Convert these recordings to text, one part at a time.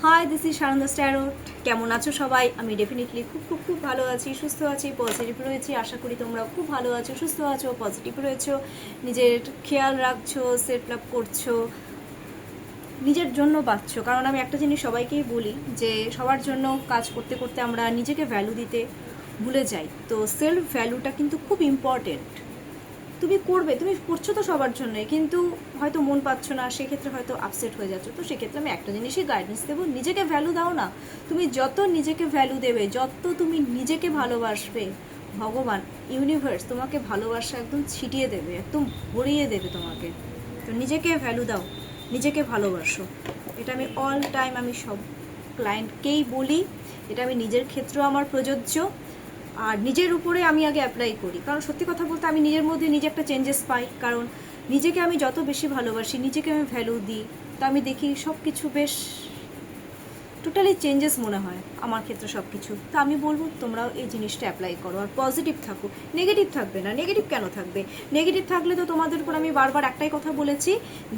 High, this is Sananda স্ট্যারোট। কেমন আছো সবাই? আমি ডেফিনেটলি খুব খুব খুব ভালো আছি, সুস্থ আছি, পজিটিভ রয়েছি। আশা করি তোমরা খুব ভালো আছো, সুস্থ আছো, পজিটিভ রয়েছো, নিজের খেয়াল রাখছো, সেলফ লাভ করছো, নিজের জন্য বাঁচছো। কারণ আমি একটা জিনিস সবাইকেই বলি যে সবার জন্য কাজ করতে করতে আমরা নিজেকে ভ্যালু দিতে ভুলে যাই। তো সেলফ ভ্যালুটা কিন্তু খুব ইম্পর্টেন্ট। তুমি করবে, তুমি করছো তো সবার জন্যই, কিন্তু হয়তো মন পাচ্ছ না, সেক্ষেত্রে হয়তো আপসেট হয়ে যাচ্ছ। তো সেক্ষেত্রে আমি একটা জিনিসই গাইডেন্স দেবো, নিজেকে ভ্যালু দাও না। তুমি যত নিজেকে ভ্যালু দেবে, যত তুমি নিজেকে ভালোবাসবে, ভগবান, ইউনিভার্স তোমাকে ভালোবাসা একদম ছিটিয়ে দেবে, একদম ভরিয়ে দেবে তোমাকে। তো নিজেকে ভ্যালু দাও, নিজেকে ভালোবাসো। এটা আমি অল টাইম আমি সব ক্লায়েন্টকেই বলি। এটা আমি নিজের ক্ষেত্রেও আমার প্রযোজ্য, আর নিজের উপরে আমি আগে অ্যাপ্লাই করি। কারণ সত্যি কথা বলতে আমি নিজের মধ্যে নিজে একটা চেঞ্জেস পাই। কারণ নিজেকে আমি যত বেশি ভালোবাসি, নিজেকে আমি ভ্যালু দিই, তা আমি দেখি সব কিছু বেশ টোটালি চেঞ্জেস মনে হয় আমার ক্ষেত্রে সব কিছু। তো আমি বলবো তোমরাও এই জিনিসটা অ্যাপ্লাই করো, আর পজিটিভ থাকো। নেগেটিভ থাকবে না। নেগেটিভ কেন থাকবে? নেগেটিভ থাকলে তো তোমাদের উপর আমি বারবার একটাই কথা বলেছি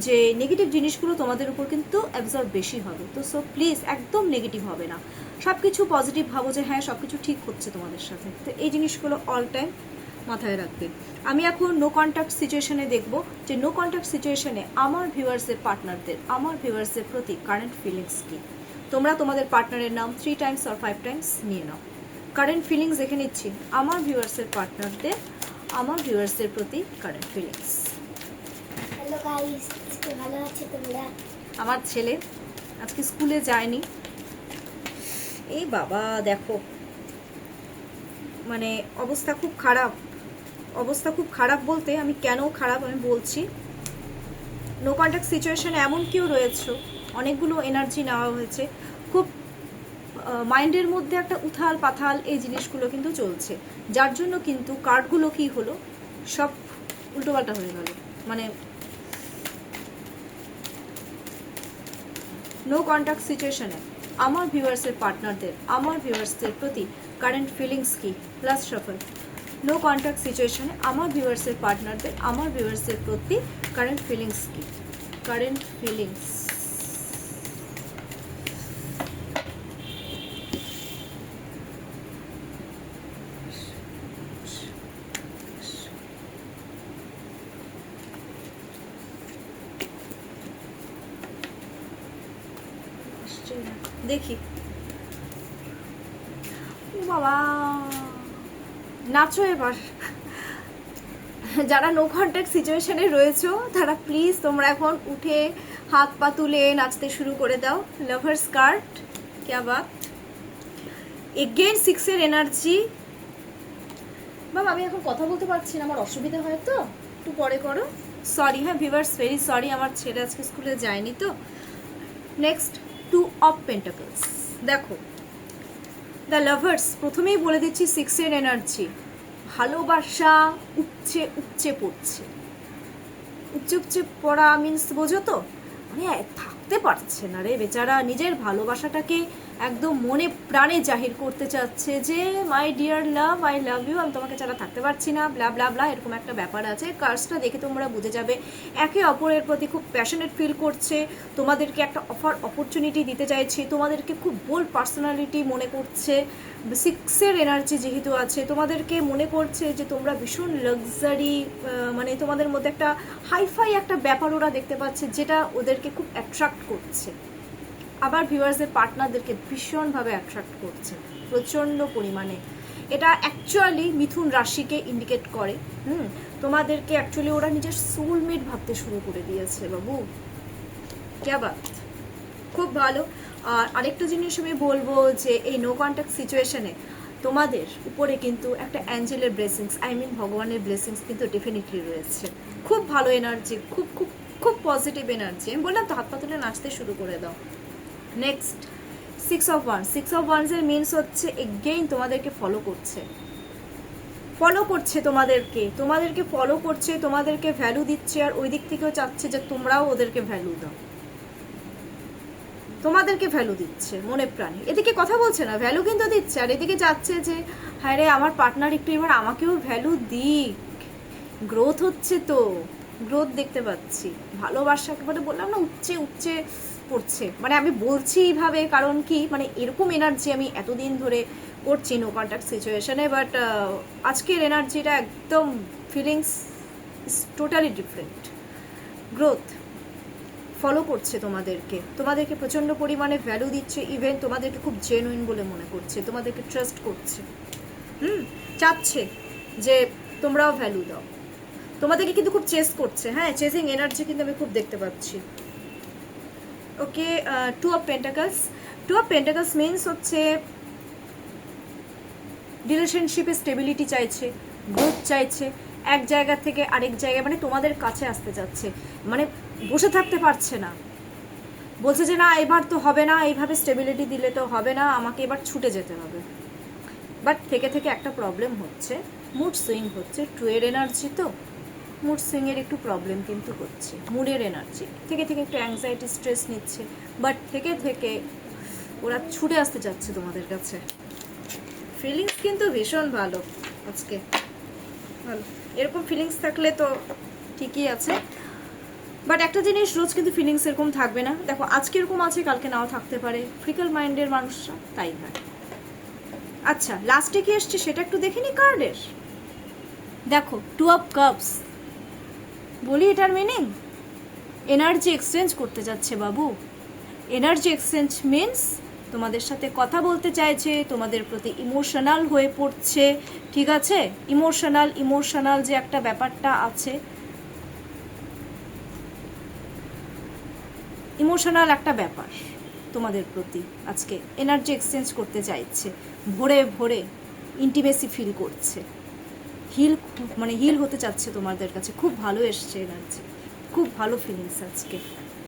যে নেগেটিভ জিনিসগুলো তোমাদের উপর কিন্তু অ্যাবজর্ব বেশি হবে। তো সো প্লিজ একদম নেগেটিভ হবে না, সব কিছু পজিটিভ ভাবো যে হ্যাঁ সব কিছু ঠিক হচ্ছে তোমাদের সাথে। তো এই জিনিসগুলো অল টাইম মাথায় রাখবে। আমি এখন নো কন্ট্যাক্ট সিচুয়েশনে দেখব যে নো কন্ট্যাক্ট সিচুয়েশনে আমার ভিউয়ার্সের পার্টনারদের, আমার ভিউয়ার্সের প্রতি কারেন্ট ফিলিংস কী। তোমরা তোমাদের পার্টনারের নাম 3 টাইমস আর 5 টাইমস নিয়ে নাও। কারেন্ট ফিলিংস দেখে নিচ্ছি আমার ভিউয়ার্সের পার্টনারদের, আমার ভিউয়ার্সের প্রতি কারেন্ট ফিলিংস। হ্যালো গাইস, ভালো আছো তোমরা? আমার ছেলে আজকে স্কুলে যায়নি। এই বাবা দেখো, মানে অবস্থা খুব খারাপ। অবস্থা খুব খারাপ বলতে আমি কেন খারাপ আমি বলছি। নো কন্ট্যাক্ট সিচুয়েশনে এমন কেউ রয়েছে, অনেকগুলো এনার্জি নেওয়া হয়েছে, খুব মাইন্ডের মধ্যে একটা উথাল পাথাল এই জিনিসগুলো কিন্তু চলছে, যার জন্য কিন্তু কার্ডগুলো কি হলো সব উল্টোপাল্টা হয়ে গেল। মানে নো কন্ট্যাক্ট সিচুয়েশনে আমার ভিউয়ার্সের পার্টনারদের, আমার ভিউয়ার্সদের প্রতি কারেন্ট ফিলিংস কি, প্লাস সফল। নো কন্ট্যাক্ট সিচুয়েশনে আমার ভিউয়ার্সের পার্টনারদের, আমার ভিউয়ার্সদের প্রতি কারেন্ট ফিলিংস কি, কারেন্ট ফিলিংস। দেখি, ও বাবা, নাচো এবার। যারা নো কন্ট্যাক্ট সিচুয়েশনে রয়েছো তারা প্লিজ তোমরা এখন উঠে হাত পা তুলে নাচতে শুরু করে দাও। লাভার্স কার্ড, ক্যা বাত। এগেইন 6 এর এনার্জি। বাবা আমি এখন কথা বলতে পারছি না, আমার অসুবিধা হয় তো, একটু পরে করো। সরি, হ্যাঁ ভিউয়ার্স, ভেরি সরি, আমার ছেলে আজকে স্কুলে যায়নি তো। Next 2 of pentacles. দেখো দ্য লাভার্স, প্রথমেই বলে দিচ্ছি 6 এর এনার্জি। ভালোবাসা উপচে উপচে পড়ছে। উপচে উপচে পড়া মিন্স বোঝো তো, মানে থাকতে পারছে না রে বেচারা, নিজের ভালোবাসাটাকে একদম মনে প্রাণে জাহির করতে চাচ্ছে যে my dear love, I love you, আমি তোমাকে ছাড়া থাকতে পারছি না, ব্লা ব্লা ব্লা, এরকম একটা ব্যাপার আছে। কার্সটা দেখে তোমরা বুঝে যাবে একে অপরের প্রতি খুব প্যাশনেট ফিল করছে, তোমাদেরকে একটা অপরচুনিটি দিতে চাইছে, তোমাদেরকে খুব বোল্ড পার্সোনালিটি মনে করছে। 6 এর এনার্জি যেহেতু আছে, তোমাদেরকে মনে করছে যে তোমরা ভীষণ লাক্সারি, মানে তোমাদের মধ্যে একটা হাইফাই একটা ব্যাপার ওরা দেখতে পাচ্ছে, যেটা ওদেরকে খুব অ্যাট্রাক্ট করছে। আবার ভিউয়ার্সের পার্টনারদেরকে ভীষণভাবে অ্যাট্রাক্ট করছে প্রচণ্ড পরিমাণে। এটা অ্যাকচুয়ালি মিথুন রাশিকে ইন্ডিকেট করে। তোমাদেরকে অ্যাকচুয়ালি ওরা নিজের সোলমেট ভাবতে শুরু করে দিয়েছে বাবু, ক্যা বাত, খুব ভালো। আর আরেকটা জিনিস আমি বলবো যে এই নো কন্ট্যাক্ট সিচুয়েশনে তোমাদের উপরে কিন্তু একটা অ্যাঞ্জেলের ব্লেসিংস, আই মিন ভগবানের ব্লেসিংস কিন্তু ডেফিনেটলি রয়েছে। খুব ভালো এনার্জি, খুব খুব খুব পজিটিভ এনার্জি। আমি বললাম তো হাত পা তুলে নাচতে শুরু করে দাও। Next 6 of wands. 6 অফ ওয়ান্সের মিনস হচ্ছে এগেইন তোমাদেরকে ফলো করছে, ফলো করছে তোমাদেরকে, তোমাদেরকে ফলো করছে, তোমাদেরকে ভ্যালু দিচ্ছে, আর ওই দিক থেকেও চাচ্ছে যে তোমরাও ওদেরকে ভ্যালু দাও, তোমাদেরকে ভ্যালু দিচ্ছে মনে প্রাণে। এদিকে কথা বলছে না, ভ্যালু কিন্তু দিচ্ছে, আর এদিকে চাচ্ছে যে হ্যাঁ রে আমার পার্টনার একটু এবার আমাকেও ভ্যালু দিক। গ্রোথ হচ্ছে তো, গ্রোথ দেখতে পাচ্ছি। ভালোবাসা একেবারে বললাম না উপচে উপচে পড়ছে, মানে আমি বলছি এইভাবে কারণ কি, মানে এরকম এনার্জি আমি এতদিন ধরে করছি নো কন্ট্যাক্ট সিচুয়েশনে, বাট আজকের এনার্জিটা একদম feelings is totally different. Growth follow করছে তোমাদেরকে প্রচণ্ড পরিমাণে ভ্যালু দিচ্ছে, ইভেন তোমাদেরকে খুব জেনুইন বলে মনে করছে, তোমাদেরকে ট্রাস্ট করছে, চাচ্ছে যে তোমরাও ভ্যালু দাও, তোমাদেরকে কিন্তু খুব চেস করছে। হ্যাঁ, চেজিং এনার্জি কিন্তু আমি খুব দেখতে পাচ্ছি। ওকে, টু অফ পেন্টাকলস মিনস হচ্ছে রিলেশনশিপে স্টেবিলিটি চাইছে, গ্রোথ চাইছে, এক জায়গা থেকে আরেক জায়গায়, মানে তোমাদের কাছে আসতে যাচ্ছে, মানে বসে থাকতে পারছে না, বলছে যে না এবার তো হবে না, এইভাবে স্টেবিলিটি দিলে তো হবে না, আমাকে এবার ছুটে যেতে হবে। বাট থেকে থেকে একটা প্রবলেম হচ্ছে, মুড সুইং হচ্ছে, টু এর এনার্জি তো মুড সুইংয়ের একটু প্রবলেম কিন্তু হচ্ছে, মুডের এনার্জি থেকে থেকে একটু অ্যাংজাইটি স্ট্রেস নিচ্ছে, বাট থেকে থেকে ওরা ছুটে আসতে যাচ্ছে তোমাদের কাছে। ফিলিংস কিন্তু ভীষণ ভালো আজকে, ভালো, এরকম ফিলিংস থাকলে তো ঠিকই আছে। বাট একটা জিনিস, রোজ কিন্তু ফিলিংস এরকম থাকবে না। দেখো আজকে এরকম আছে, কালকে নাও থাকতে পারে, ফ্রিকল মাইন্ডের মানুষরা তাই হয়। আচ্ছা, লাস্টে কি এসছে সেটা একটু দেখে নি কার্ডের। দেখো টু অফ কাপস, বলি এটার মিনিং এনার্জি এক্সচেঞ্জ করতে যাচ্ছে বাবু। এনার্জি এক্সচেঞ্জ মিনস তোমাদের সাথে কথা বলতে চাইছে, তোমাদের প্রতি ইমোশনাল হয়ে পড়ছে, ঠিক আছে? ইমোশনাল যে একটা ব্যাপারটা আছে, ইমোশনাল একটা ব্যাপার তোমাদের প্রতি আজকে এনার্জি এক্সচেঞ্জ করতে চাইছে, ভোরে ভোরে ইন্টিমেসি ফিল করছে, হিল হতে চাচ্ছে তোমাদের কাছে। খুব ভালো এসছে এনার্জি, খুব ভালো ফিলিংস আজকে।